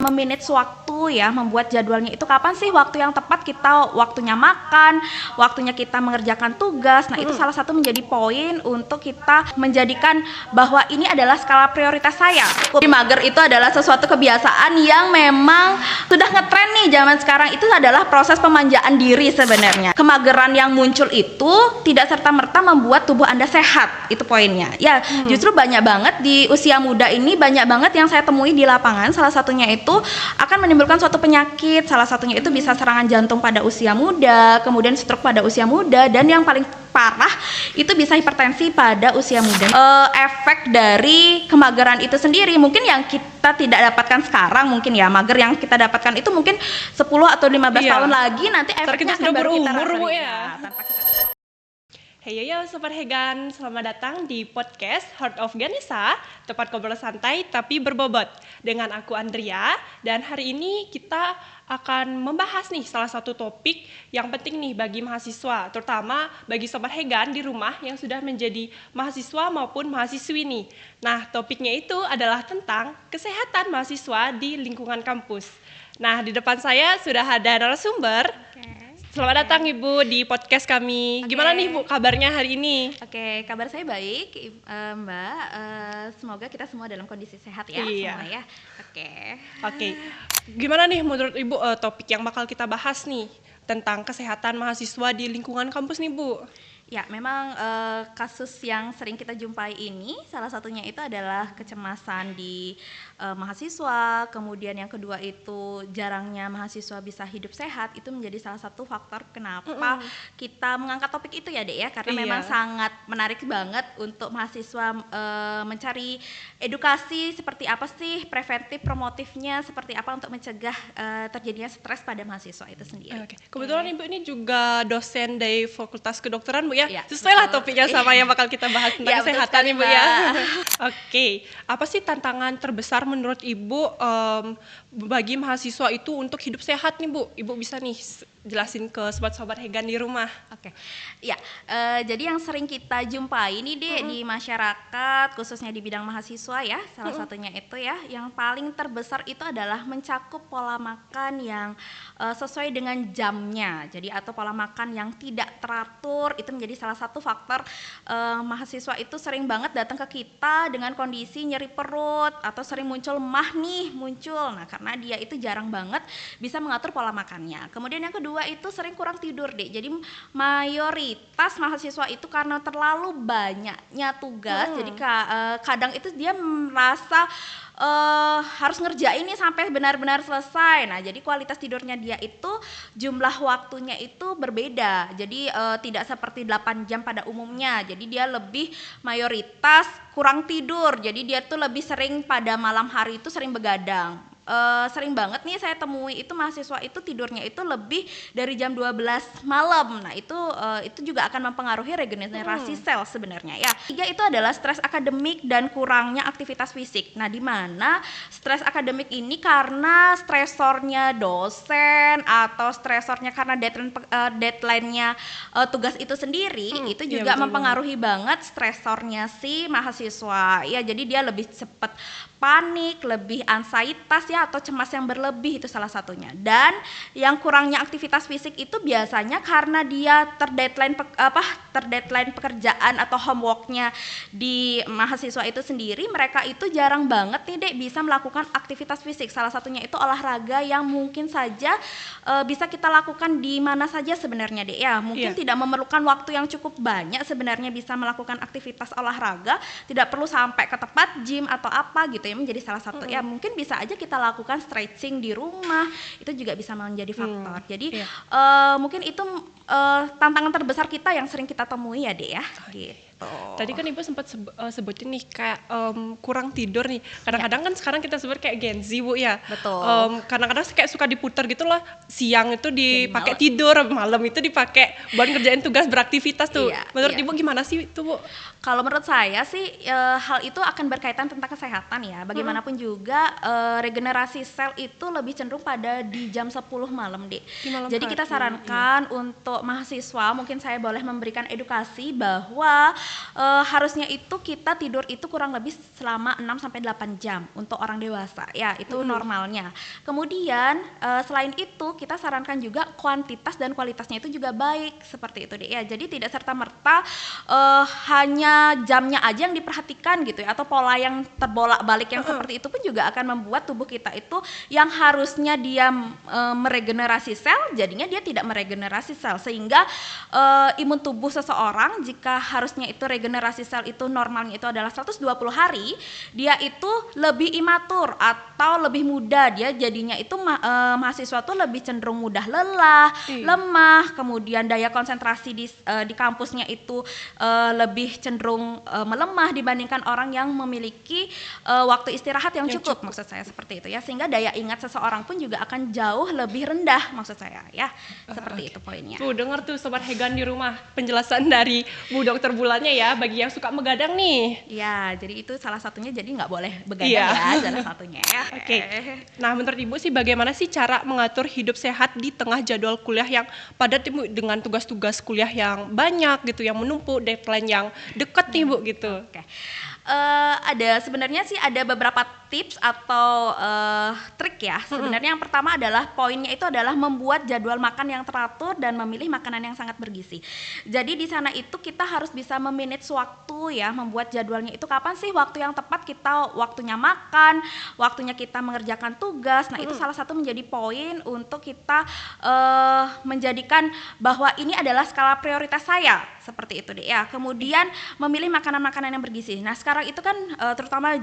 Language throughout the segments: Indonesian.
Memanage waktu ya, membuat jadwalnya itu kapan sih waktu yang tepat kita waktunya makan, waktunya kita mengerjakan tugas. Nah, itu salah satu menjadi poin untuk kita menjadikan bahwa ini adalah skala prioritas saya. Jadi mager itu adalah sesuatu kebiasaan yang memang sudah ngetren nih zaman sekarang. Itu adalah proses pemanjaan diri sebenarnya. Kemageran yang muncul itu tidak serta-merta membuat tubuh Anda sehat. Itu poinnya. Ya, justru banyak banget di usia muda ini, banyak banget yang saya temui di lapangan. Salah satunya itu akan menimbulkan suatu penyakit, salah satunya itu bisa serangan jantung pada usia muda, kemudian stroke pada usia muda, dan yang paling parah itu bisa hipertensi pada usia muda. Efek dari kemageran itu sendiri mungkin yang kita tidak dapatkan sekarang, mungkin ya mager yang kita dapatkan itu mungkin 10 atau 15 tahun lagi nanti efeknya akan baru kita rasain ya. Hey yo Sobat Hegan, selamat datang di podcast Heart of Ganesha, tempat ngobrol santai tapi berbobot. Dengan aku Andrea, dan hari ini kita akan membahas nih salah satu topik yang penting nih bagi mahasiswa, terutama bagi Sobat Hegan di rumah yang sudah menjadi mahasiswa maupun mahasiswi nih. Nah, topiknya itu adalah tentang kesehatan mahasiswa di lingkungan kampus. Nah, di depan saya sudah ada narasumber. Selamat datang Ibu di podcast kami. Gimana nih Bu kabarnya hari ini? Oke, kabar saya baik, Mbak. Semoga kita semua dalam kondisi sehat ya, semua ya. Oke. Gimana nih menurut Ibu topik yang bakal kita bahas nih tentang kesehatan mahasiswa di lingkungan kampus nih Bu? Ya, memang kasus yang sering kita jumpai ini salah satunya itu adalah kecemasan di mahasiswa, kemudian yang kedua itu jarangnya mahasiswa bisa hidup sehat, itu menjadi salah satu faktor kenapa kita mengangkat topik itu ya Dek ya, karena memang sangat menarik banget untuk mahasiswa mencari edukasi seperti apa sih preventif promotifnya, seperti apa untuk mencegah terjadinya stres pada mahasiswa itu sendiri. Kebetulan Ibu ini juga dosen dari Fakultas Kedokteran Bu ya, sesuai lah betul. topiknya sama yang bakal kita bahas tentang kesehatan sekali, Ibu ya. Apa sih tantangan terbesar menurut Ibu bagi mahasiswa itu untuk hidup sehat nih Bu? Ibu bisa nih jelasin ke sobat-sobat Hegan di rumah. Jadi yang sering kita jumpai nih Dek di masyarakat khususnya di bidang mahasiswa ya, salah satunya itu ya, yang paling terbesar itu adalah mencakup pola makan yang sesuai dengan jamnya. Jadi atau pola makan yang tidak teratur itu menjadi salah satu faktor mahasiswa itu sering banget datang ke kita dengan kondisi nyeri perut atau sering muncul lemah nih muncul. Nah, karena dia itu jarang banget bisa mengatur pola makannya. Kemudian yang kedua itu sering kurang tidur Dek. Jadi mayoritas mahasiswa itu karena terlalu banyaknya tugas, jadi kadang itu dia merasa harus ngerjain ini sampai benar-benar selesai. Nah, jadi kualitas tidurnya dia itu jumlah waktunya itu berbeda. Jadi tidak seperti 8 jam pada umumnya. Jadi dia lebih mayoritas kurang tidur. Jadi dia tuh lebih sering pada malam hari itu sering begadang. Sering banget nih saya temui itu mahasiswa itu tidurnya itu lebih dari jam 12 malam. Nah, itu juga akan mempengaruhi regenerasi sel sebenarnya ya. Tiga itu adalah stres akademik dan kurangnya aktivitas fisik. Nah, di mana stres akademik ini karena stresornya dosen atau stresornya karena deadline-nya tugas itu sendiri, itu juga mempengaruhi banget stresornya si mahasiswa. Ya, jadi dia lebih cepat panik, lebih ansietas ya, atau cemas yang berlebih, itu salah satunya. Dan yang kurangnya aktivitas fisik itu biasanya karena dia terdeadline pekerjaan atau homeworknya di mahasiswa itu sendiri, mereka itu jarang banget nih Dek bisa melakukan aktivitas fisik. Salah satunya itu olahraga yang mungkin saja bisa kita lakukan di mana saja sebenarnya Dek ya. Mungkin tidak memerlukan waktu yang cukup banyak sebenarnya bisa melakukan aktivitas olahraga, tidak perlu sampai ke tempat gym atau apa gitu ya, menjadi salah satu ya. Mungkin bisa aja kita lakukan stretching di rumah, itu juga bisa menjadi faktor. Jadi mungkin itu tantangan terbesar kita yang sering kita temui ya Dek ya. Gitu. Tadi kan Ibu sempat sebutin nih kayak kurang tidur nih. Kadang-kadang kan sekarang kita sebut kayak Gen Z Bu ya. Betul. Kadang-kadang kayak suka diputar gitu loh. Siang itu dipakai malam. tidur, malam itu dipakai buat ngerjain tugas beraktivitas tuh. Iya, Menurut iya. Ibu gimana sih itu Bu? Kalau menurut saya sih hal itu akan berkaitan tentang kesehatan ya. Bagaimanapun juga regenerasi sel itu lebih cenderung pada di jam 10 malam, Dek. Di malam Jadi kita hari, sarankan untuk mahasiswa, mungkin saya boleh memberikan edukasi bahwa harusnya itu kita tidur itu kurang lebih selama 6 sampai 8 jam untuk orang dewasa. Ya, itu normalnya. Kemudian selain itu kita sarankan juga kuantitas dan kualitasnya itu juga baik seperti itu, Dek. Ya, jadi tidak serta-merta hanya jamnya aja yang diperhatikan gitu ya, atau pola yang terbolak-balik yang seperti itu pun juga akan membuat tubuh kita itu yang harusnya dia meregenerasi sel, jadinya dia tidak meregenerasi sel, sehingga imun tubuh seseorang jika harusnya itu regenerasi sel itu normalnya itu adalah 120 hari, dia itu lebih imatur atau lebih muda, dia jadinya itu mahasiswa tuh lebih cenderung mudah lelah, lemah, kemudian daya konsentrasi di kampusnya itu lebih cenderung melemah dibandingkan orang yang memiliki waktu istirahat yang cukup, maksud saya seperti itu ya, sehingga daya ingat seseorang pun juga akan jauh lebih rendah, maksud saya ya, seperti itu poinnya. Tuh dengar tuh Sobat Hegan di rumah penjelasan dari Bu Dokter Bulannya ya, bagi yang suka begadang nih. Ya, jadi itu salah satunya, jadi nggak boleh begadang ya, salah satunya ya. Oke. Nah, menurut Ibu sih bagaimana sih cara mengatur hidup sehat di tengah jadwal kuliah yang padat Ibu, dengan tugas-tugas kuliah yang banyak gitu, yang menumpuk, deadline yang dekat nih Bu gitu. Oke. Ada sebenarnya sih ada beberapa tips atau trik ya. Sebenarnya yang pertama adalah poinnya itu adalah membuat jadwal makan yang teratur dan memilih makanan yang sangat bergizi. Jadi di sana itu kita harus bisa memanage waktu ya, membuat jadwalnya itu kapan sih waktu yang tepat kita waktunya makan, waktunya kita mengerjakan tugas. Nah, itu salah satu menjadi poin untuk kita menjadikan bahwa ini adalah skala prioritas saya, seperti itu deh ya. Kemudian memilih makanan-makanan yang bergizi. Nah, sekarang itu kan terutama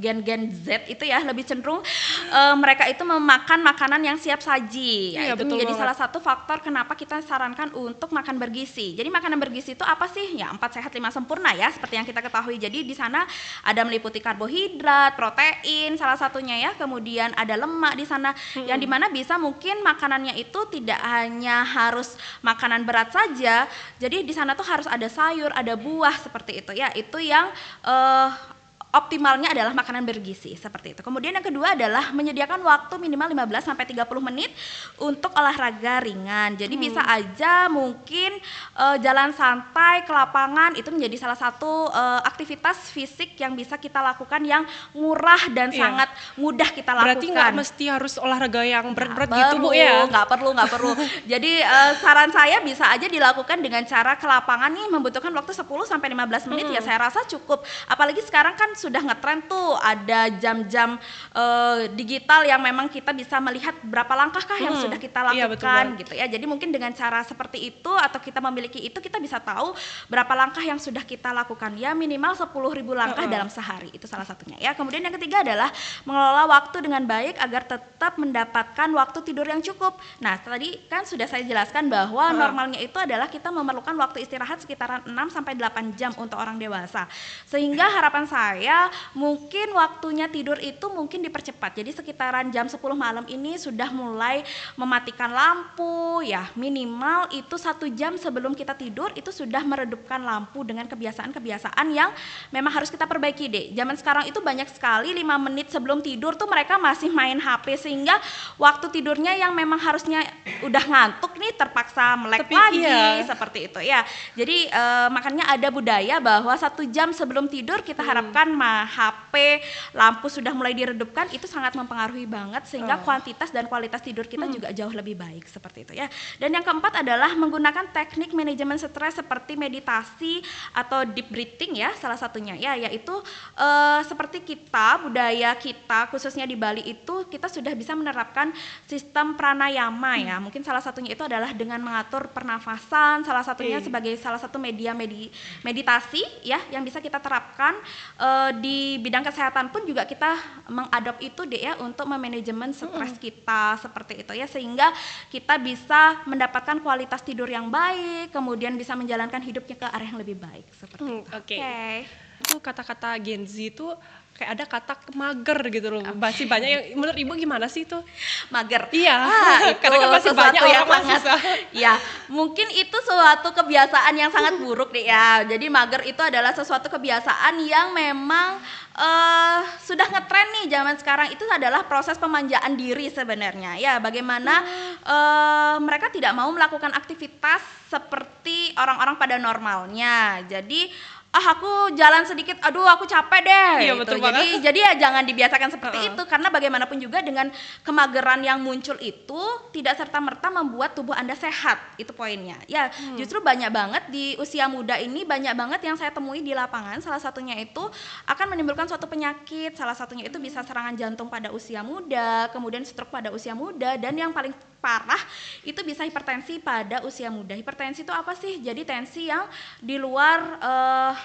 gen Z itu ya lebih cenderung mereka itu memakan makanan yang siap saji. Ya, Iya, itu betul menjadi banget. salah satu faktor kenapa kita sarankan untuk makan bergizi. Jadi makanan bergizi itu apa sih? Ya, 4 sehat 5 sempurna ya, seperti yang kita ketahui. Jadi di sana ada meliputi karbohidrat, protein salah satunya ya, kemudian ada lemak di sana yang dimana bisa mungkin makanannya itu tidak hanya harus makanan berat saja. Jadi di sana tuh harus ada sayur, ada buah seperti itu ya. Itu yang optimalnya adalah makanan bergizi seperti itu. Kemudian yang kedua adalah menyediakan waktu minimal 15 sampai 30 menit untuk olahraga ringan. Jadi bisa aja mungkin jalan santai ke lapangan, itu menjadi salah satu aktivitas fisik yang bisa kita lakukan yang murah dan sangat mudah kita lakukan. Berarti nggak mesti harus olahraga yang berat-berat gitu Bu ya? Nggak perlu. Jadi saran saya bisa aja dilakukan dengan cara ke lapangan nih, membutuhkan waktu 10 sampai 15 menit ya, saya rasa cukup. Apalagi sekarang kan sudah ngetren tuh ada jam-jam digital yang memang kita bisa melihat berapa langkahkah yang sudah kita Iya, betul lakukan banget. gitu ya. Jadi mungkin dengan cara seperti itu atau kita memiliki itu, kita bisa tahu berapa langkah yang sudah kita lakukan ya, minimal 10.000 langkah dalam sehari, itu salah satunya ya. Kemudian yang ketiga adalah mengelola waktu dengan baik agar tetap mendapatkan waktu tidur yang cukup. Nah, tadi kan sudah saya jelaskan bahwa normalnya itu adalah kita memerlukan waktu istirahat sekitaran 6 sampai 8 jam untuk orang dewasa. Sehingga harapan saya mungkin waktunya tidur itu mungkin dipercepat. Jadi sekitaran jam 10 malam ini sudah mulai mematikan lampu ya, minimal itu 1 jam sebelum kita tidur itu sudah meredupkan lampu dengan kebiasaan-kebiasaan yang memang harus kita perbaiki deh. Zaman sekarang itu banyak sekali 5 menit sebelum tidur tuh mereka masih main HP, sehingga waktu tidurnya yang memang harusnya udah ngantuk nih terpaksa melek lagi seperti itu ya. Jadi makanya ada budaya bahwa 1 jam sebelum tidur kita harapkan HP, lampu sudah mulai diredupkan, itu sangat mempengaruhi banget sehingga kuantitas dan kualitas tidur kita juga jauh lebih baik seperti itu ya. Dan yang keempat adalah menggunakan teknik manajemen stres seperti meditasi atau deep breathing ya, salah satunya ya, yaitu seperti budaya kita khususnya di Bali itu kita sudah bisa menerapkan sistem pranayama ya. Mungkin salah satunya itu adalah dengan mengatur pernafasan, salah satunya sebagai salah satu media meditasi ya yang bisa kita terapkan di bidang kesehatan pun juga kita mengadop itu deh ya untuk memanajemen stres kita seperti itu ya, sehingga kita bisa mendapatkan kualitas tidur yang baik, kemudian bisa menjalankan hidupnya ke arah yang lebih baik seperti itu. Oke. Itu kata-kata Gen Z itu kayak ada kata mager gitu loh. Masih banyak yang menurut Ibu gimana sih itu? Mager. Iya. Itu Karena kan masih banyak yang orang mahasiswa. Ya, mungkin itu suatu kebiasaan yang sangat buruk deh ya. Jadi mager itu adalah sesuatu kebiasaan yang memang sudah ngetren nih zaman sekarang. Itu adalah proses pemanjaan diri sebenarnya. Ya, bagaimana mereka tidak mau melakukan aktivitas seperti orang-orang pada normalnya. Jadi aku jalan sedikit, aduh aku capek deh. Iya, gitu. betul banget. Jadi ya jangan dibiasakan seperti itu, karena bagaimanapun juga dengan kemageran yang muncul itu tidak serta-merta membuat tubuh Anda sehat. Itu poinnya. Ya, justru banyak banget di usia muda ini, banyak banget yang saya temui di lapangan. Salah satunya itu akan menimbulkan suatu penyakit. Salah satunya itu bisa serangan jantung pada usia muda, kemudian stroke pada usia muda, dan yang paling parah itu bisa hipertensi pada usia muda. Hipertensi itu apa sih? Jadi tensi yang di luar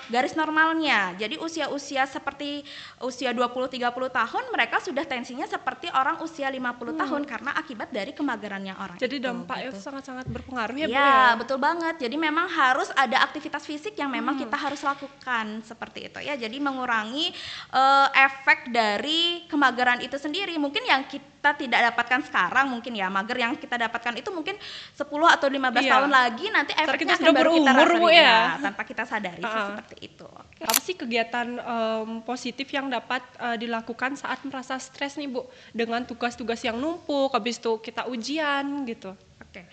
garis normalnya. Jadi usia-usia seperti usia 20-30 tahun mereka sudah tensinya seperti orang usia 50 tahun karena akibat dari kemagerannya orang. Jadi itu, dampaknya gitu. sangat-sangat berpengaruh ya Bu Ya, ya. betul banget. Jadi memang harus ada aktivitas fisik yang memang kita harus lakukan seperti itu ya. Jadi mengurangi efek dari kemageran itu sendiri. Mungkin yang kita tidak dapatkan sekarang mungkin ya, mager yang kita dapatkan itu mungkin 10 atau 15 Iya. tahun lagi nanti Ntar efeknya kita sudah baru kita berumur, rasain Bu, ya. tanpa kita sadari sih seperti itu. Oke. Apa sih kegiatan positif yang dapat dilakukan saat merasa stres nih Bu? Dengan tugas-tugas yang numpuk, habis itu kita ujian gitu. Oke.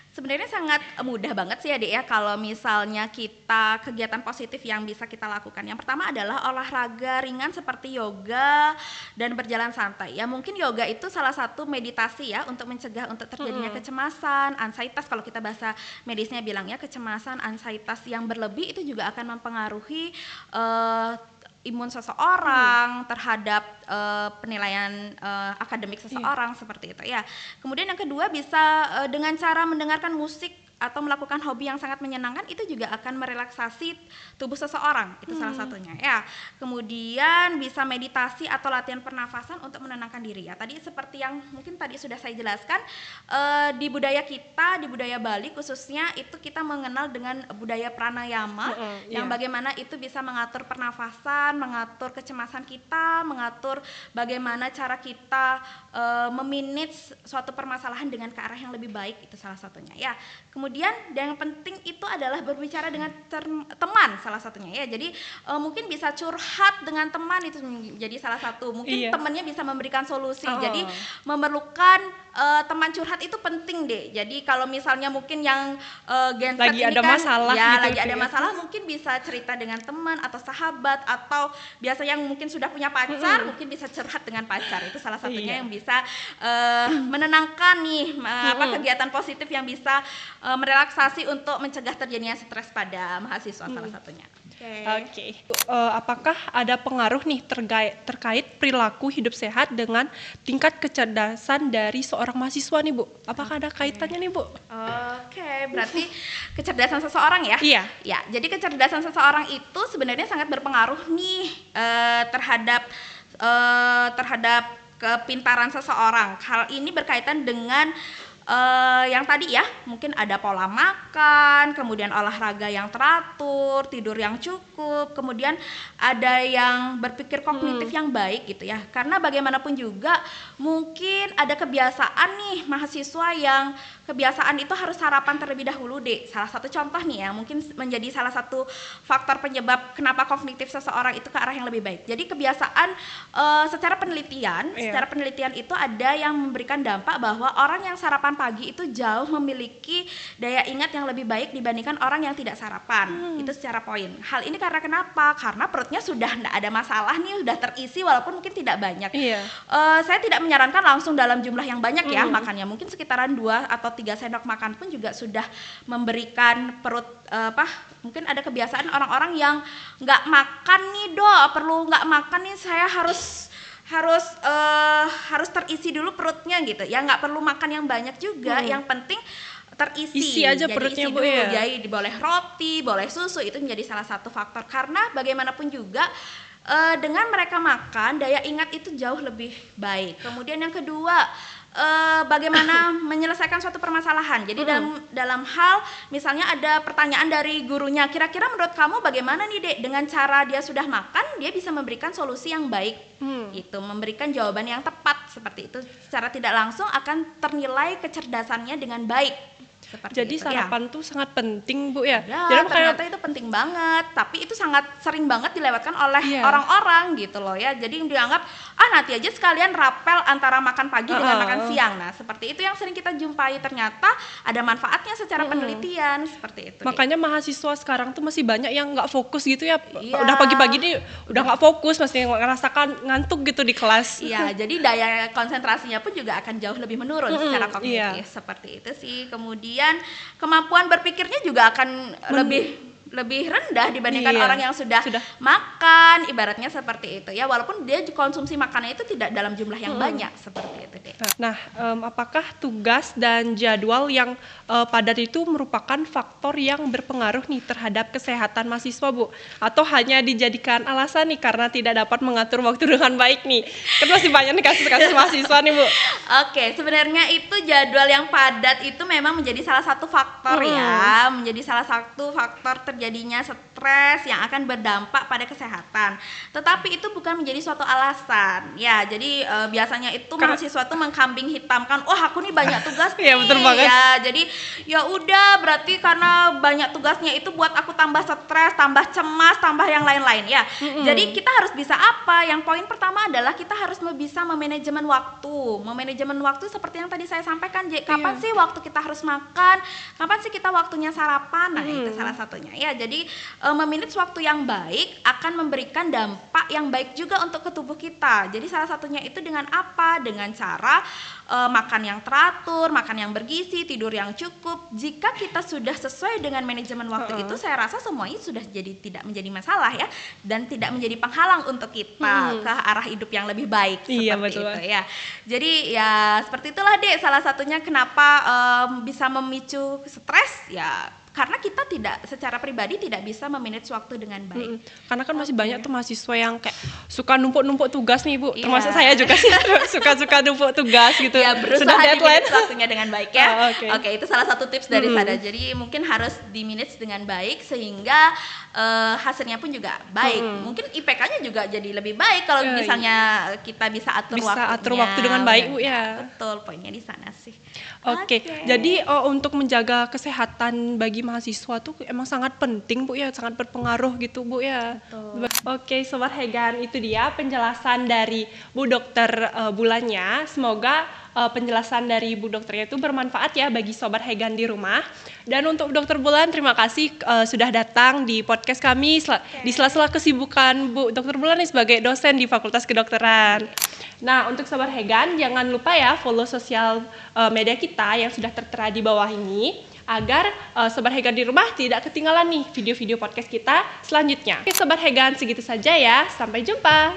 Sebenarnya sangat mudah banget sih ya Dek ya kalau misalnya kita kegiatan positif yang bisa kita lakukan. Yang pertama adalah olahraga ringan seperti yoga dan berjalan santai. Ya mungkin yoga itu salah satu meditasi ya untuk mencegah untuk terjadinya kecemasan, ansietas kalau kita bahasa medisnya bilangnya kecemasan, ansietas yang berlebih itu juga akan mempengaruhi imun seseorang terhadap penilaian akademik seseorang seperti itu ya. Kemudian yang kedua bisa dengan cara mendengarkan musik atau melakukan hobi yang sangat menyenangkan itu juga akan merelaksasi tubuh seseorang, itu salah satunya ya. Kemudian bisa meditasi atau latihan pernafasan untuk menenangkan diri ya. Tadi seperti yang mungkin tadi sudah saya jelaskan, di budaya kita, di budaya Bali khususnya itu kita mengenal dengan budaya pranayama yang bagaimana itu bisa mengatur pernafasan, mengatur kecemasan kita, mengatur bagaimana cara kita memanage suatu permasalahan dengan ke arah yang lebih baik, itu salah satunya ya. Kemudian yang penting itu adalah berbicara dengan teman salah satunya ya. Jadi mungkin bisa curhat dengan teman itu jadi salah satu. Mungkin temannya bisa memberikan solusi. Jadi memerlukan teman curhat itu penting deh. Jadi kalau misalnya mungkin yang Gen Z lagi ini ada kan masalah ya gitu, lagi ada masalah mungkin bisa cerita dengan teman atau sahabat, atau biasa yang mungkin sudah punya pacar mungkin bisa curhat dengan pacar. Itu salah satunya yang bisa menenangkan nih kegiatan positif yang bisa merelaksasi untuk mencegah terjadinya stres pada mahasiswa salah satunya. Oke. Apakah ada pengaruh nih terkait perilaku hidup sehat dengan tingkat kecerdasan dari seorang mahasiswa nih Bu? Apakah ada kaitannya nih Bu? Oke, berarti kecerdasan seseorang ya? Iya. Ya, jadi kecerdasan seseorang itu sebenarnya sangat berpengaruh nih terhadap kepintaran seseorang. Hal ini berkaitan dengan yang tadi ya, mungkin ada pola makan, kemudian olahraga yang teratur, tidur yang cukup, kemudian ada yang berpikir kognitif yang baik gitu ya. Karena bagaimanapun juga mungkin ada kebiasaan nih mahasiswa yang kebiasaan itu harus sarapan terlebih dahulu deh. Salah satu contoh nih ya, mungkin menjadi salah satu faktor penyebab kenapa kognitif seseorang itu ke arah yang lebih baik. Jadi kebiasaan secara penelitian itu ada yang memberikan dampak bahwa orang yang sarapan pagi itu jauh memiliki daya ingat yang lebih baik dibandingkan orang yang tidak sarapan. Itu secara poin. Hal ini karena kenapa? Karena perutnya sudah tidak ada masalah nih, sudah terisi walaupun mungkin tidak banyak. Saya tidak menyarankan langsung dalam jumlah yang banyak ya makannya. Mungkin sekitaran 2 atau 3 sendok makan pun juga sudah memberikan perut mungkin ada kebiasaan orang-orang yang nggak makan nih perlu nggak makan nih, saya harus terisi dulu perutnya gitu ya, nggak perlu makan yang banyak juga, yang penting terisi. Isi aja jadi perutnya isi Bu dulu. ya. Jadi boleh roti, boleh susu, itu menjadi salah satu faktor karena bagaimanapun juga dengan mereka makan daya ingat itu jauh lebih baik. Kemudian yang kedua, bagaimana menyelesaikan suatu permasalahan. Jadi dalam hal misalnya ada pertanyaan dari gurunya, kira-kira menurut kamu bagaimana nih Dek, dengan cara dia sudah makan dia bisa memberikan solusi yang baik, itu memberikan jawaban yang tepat seperti itu, secara tidak langsung akan ternilai kecerdasannya dengan baik. Seperti Jadi itu, sarapan tuh sangat penting Bu ya. ya, Jadi ternyata itu penting banget, tapi itu sangat sering banget dilewatkan oleh Iya. orang-orang gitu loh ya. Jadi dianggap nanti aja sekalian rapel antara makan pagi dengan makan siang. Nah seperti itu yang sering kita jumpai, ternyata ada manfaatnya secara penelitian seperti itu. Makanya mahasiswa sekarang tuh masih banyak yang nggak fokus gitu ya. Iya. Udah pagi-pagi nih udah nggak fokus, masih ngerasakan ngantuk gitu di kelas. Iya, jadi daya konsentrasinya pun juga akan jauh lebih menurun secara kognitif. Iya. Seperti itu sih. Kemudian kemampuan berpikirnya juga akan lebih rendah dibandingkan Iya. orang yang sudah makan, ibaratnya seperti itu ya. Walaupun dia konsumsi makannya itu tidak dalam jumlah yang banyak seperti itu deh. Nah, apakah tugas dan jadwal yang padat itu merupakan faktor yang berpengaruh nih terhadap kesehatan mahasiswa, Bu? Atau hanya dijadikan alasan nih karena tidak dapat mengatur waktu dengan baik nih? Kan masih banyak nih kasus-kasus mahasiswa nih, Bu. Oke, sebenarnya itu jadwal yang padat itu memang menjadi salah satu faktor ya, menjadi salah satu faktor terjadinya stres yang akan berdampak pada kesehatan. Tetapi itu bukan menjadi suatu alasan. Ya, jadi biasanya itu mahasiswa tuh mengkambing hitamkan, "Oh, aku nih banyak tugas nih." Iya, betul banget. Ya, jadi ya udah berarti karena banyak tugasnya itu buat aku tambah stres, tambah cemas, tambah yang lain-lain ya. Jadi kita harus bisa apa? Yang poin pertama adalah kita harus bisa memanajemen waktu. Memanajemen waktu seperti yang tadi saya sampaikan, kapan sih waktu kita harus makan? Kapan sih kita waktunya sarapan? Nah, itu salah satunya. Ya, jadi memanage waktu yang baik akan memberikan dampak yang baik juga untuk ke tubuh kita. Jadi salah satunya itu dengan apa? Dengan cara makan yang teratur, makan yang bergizi, tidur yang cukup. Jika kita sudah sesuai dengan manajemen waktu itu, saya rasa semuanya sudah jadi tidak menjadi masalah ya, dan tidak menjadi penghalang untuk kita ke arah hidup yang lebih baik seperti Iya, betul. itu ya. Jadi ya seperti itulah Dek, salah satunya kenapa bisa memicu stres ya. Karena kita tidak secara pribadi tidak bisa memanage waktu dengan baik. Karena kan masih banyak tuh mahasiswa yang kayak suka numpuk-numpuk tugas nih, Bu. Iya. Termasuk saya juga sih suka numpuk tugas gitu. Ya, berusaha Sudah deadline. di-manage waktunya dengan baik ya. Oke. Itu salah satu tips dari saya. Jadi mungkin harus di-manage dengan baik sehingga hasilnya pun juga baik. Mungkin IPK-nya juga jadi lebih baik kalau misalnya kita bisa atur waktunya. Atur waktu dengan baik, Bu ya. Betul, poinnya di sana sih. Oke. Jadi untuk menjaga kesehatan bagi mahasiswa tuh emang sangat penting, Bu ya, sangat berpengaruh gitu, Bu ya. Betul. Oke, Sobat Hegan, itu dia penjelasan dari Bu Dokter Bulannya. Semoga penjelasan dari Bu Dokternya itu bermanfaat ya bagi Sobat Hegan di rumah. Dan untuk Dokter Bulan, terima kasih sudah datang di podcast kami di sela-sela kesibukan Bu Dokter Bulan nih sebagai dosen di Fakultas Kedokteran. Nah, untuk Sobat Hegan, jangan lupa ya follow sosial media kita yang sudah tertera di bawah ini, agar Sobat Hegan di rumah tidak ketinggalan nih video-video podcast kita selanjutnya. Oke Sobat Hegan, segitu saja ya. Sampai jumpa.